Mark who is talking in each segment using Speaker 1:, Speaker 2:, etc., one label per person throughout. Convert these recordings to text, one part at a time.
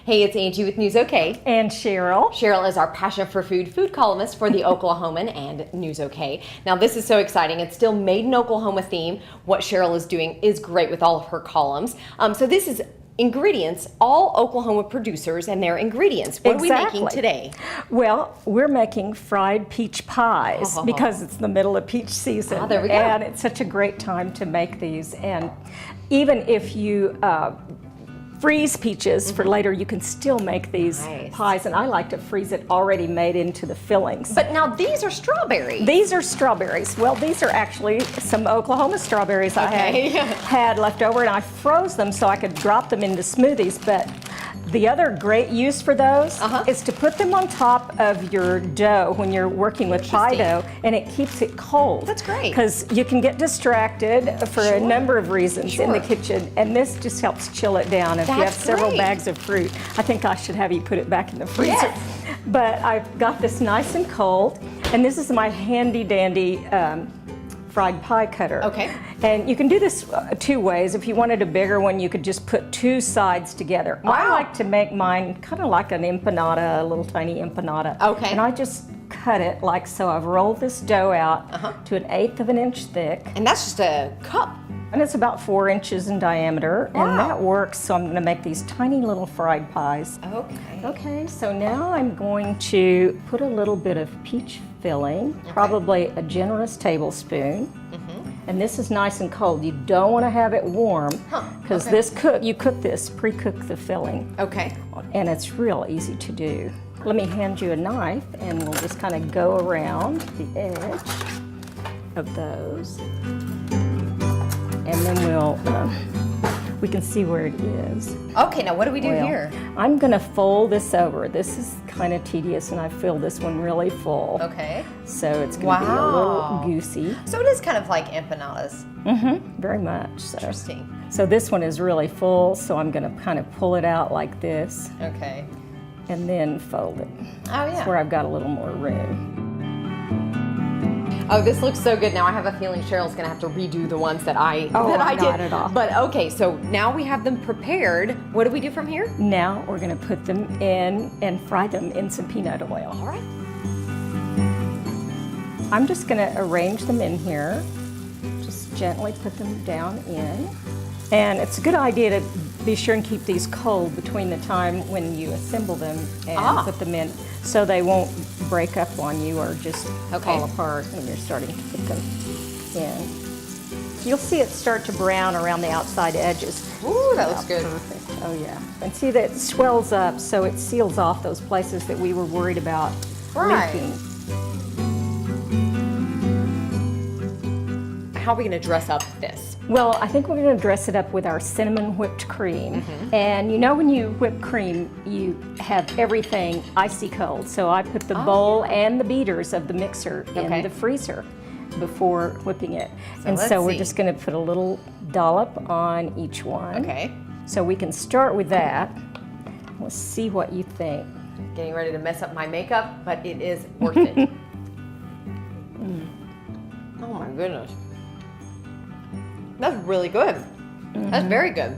Speaker 1: Hey, it's Angie with News OK.
Speaker 2: And Sherrel.
Speaker 1: Sherrel is our passion for food columnist for the Oklahoman and News OK. Now this is so exciting. It's still Made in Oklahoma theme. What Sherrel is doing is great with all of her columns. So this is ingredients, all Oklahoma producers and their ingredients. What are we making today?
Speaker 2: Well, we're making fried peach pies because it's the middle of peach season.
Speaker 1: There we go.
Speaker 2: And it's such a great time to make these. And even if you freeze peaches for later, you can still make these pies. And I like to freeze it already made into the fillings.
Speaker 1: But now these are strawberries.
Speaker 2: These are strawberries. Well, these are actually some Oklahoma strawberries I had left over, and I froze them so I could drop them into smoothies. But the other great use for those is to put them on top of your dough when you're working with pie dough, and it keeps it cold.
Speaker 1: That's great.
Speaker 2: Because you can get distracted for a number of reasons in the kitchen, and this just helps chill it down. If you have several bags of fruit, I think I should have you put it back in the freezer.
Speaker 1: Yes.
Speaker 2: But I've got this nice and cold, and this is my handy dandy fried pie cutter.
Speaker 1: Okay.
Speaker 2: And you can do this two ways. If you wanted a bigger one, you could just put two sides together.
Speaker 1: Wow.
Speaker 2: I like to make mine kind of like an empanada, a little tiny empanada.
Speaker 1: Okay.
Speaker 2: And I just cut it like so. I've rolled this dough out to 1/8 of an inch thick.
Speaker 1: And that's just a cup.
Speaker 2: And it's about 4 inches in diameter, and that works. So I'm going to make these tiny little fried pies.
Speaker 1: Okay.
Speaker 2: Okay, so now I'm going to put a little bit of peach filling, probably a generous tablespoon. And this is nice and cold. You don't want to have it warm because you cook this, pre-cook the filling.
Speaker 1: Okay.
Speaker 2: And it's real easy to do. Let me hand you a knife, and we'll just kind of go around the edge of those. And then we can see where it is.
Speaker 1: Okay, now what do we do here?
Speaker 2: I'm gonna fold this over. This is kind of tedious, and I filled this one really full.
Speaker 1: Okay.
Speaker 2: So it's gonna be a little goosey.
Speaker 1: So it is kind of like empanadas.
Speaker 2: Very much so.
Speaker 1: Interesting.
Speaker 2: So this one is really full, so I'm gonna kind of pull it out like this.
Speaker 1: Okay.
Speaker 2: And then fold it.
Speaker 1: Oh yeah.
Speaker 2: That's where I've got a little more room.
Speaker 1: Oh, this looks so good. Now I have a feeling Sherrel's gonna have to redo the ones that I did.
Speaker 2: Not at all.
Speaker 1: But okay, so now we have them prepared. What do we do from here?
Speaker 2: Now we're gonna put them in and fry them in some peanut oil.
Speaker 1: All right.
Speaker 2: I'm just gonna arrange them in here. Just gently put them down in. And it's a good idea to be sure and keep these cold between the time when you assemble them and put them in, so they won't break up on you or just fall apart when you're starting to put them in. You'll see it start to brown around the outside edges.
Speaker 1: Ooh, that looks good.
Speaker 2: Perfect. Oh yeah. And see that it swells up, so it seals off those places that we were worried about leaking.
Speaker 1: How are we gonna dress up this?
Speaker 2: Well, I think we're going to dress it up with our cinnamon whipped cream. And you know, when you whip cream, you have everything icy cold. So I put the bowl and the beaters of the mixer in the freezer before whipping it. So we're just going to put a little dollop on each one.
Speaker 1: Okay.
Speaker 2: So we can start with that. Let's see what you think.
Speaker 1: Getting ready to mess up my makeup, but it is worth it. Oh my goodness. That's really good. That's very good.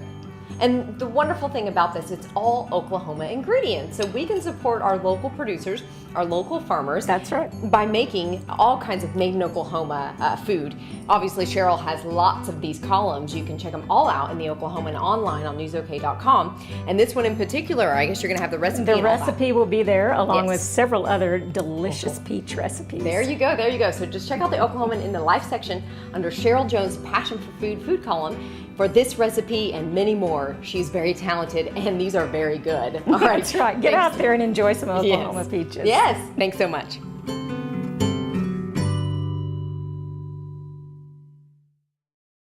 Speaker 1: And the wonderful thing about this, it's all Oklahoma ingredients. So we can support our local producers, our local farmers.
Speaker 2: That's right.
Speaker 1: By making all kinds of made in Oklahoma food. Obviously, Sherrel has lots of these columns. You can check them all out in the Oklahoman online on newsok.com. And this one in particular, I guess you're gonna have the recipe.
Speaker 2: The recipe will be there along with several other delicious peach recipes.
Speaker 1: There you go, there you go. So just check out the Oklahoman in the Life section under Sherrel Jones' Passion for Food column for this recipe and many more. She's very talented, and these are very good. All right.
Speaker 2: That's right. Get out there and enjoy some Oklahoma peaches.
Speaker 1: Yes. Thanks so much.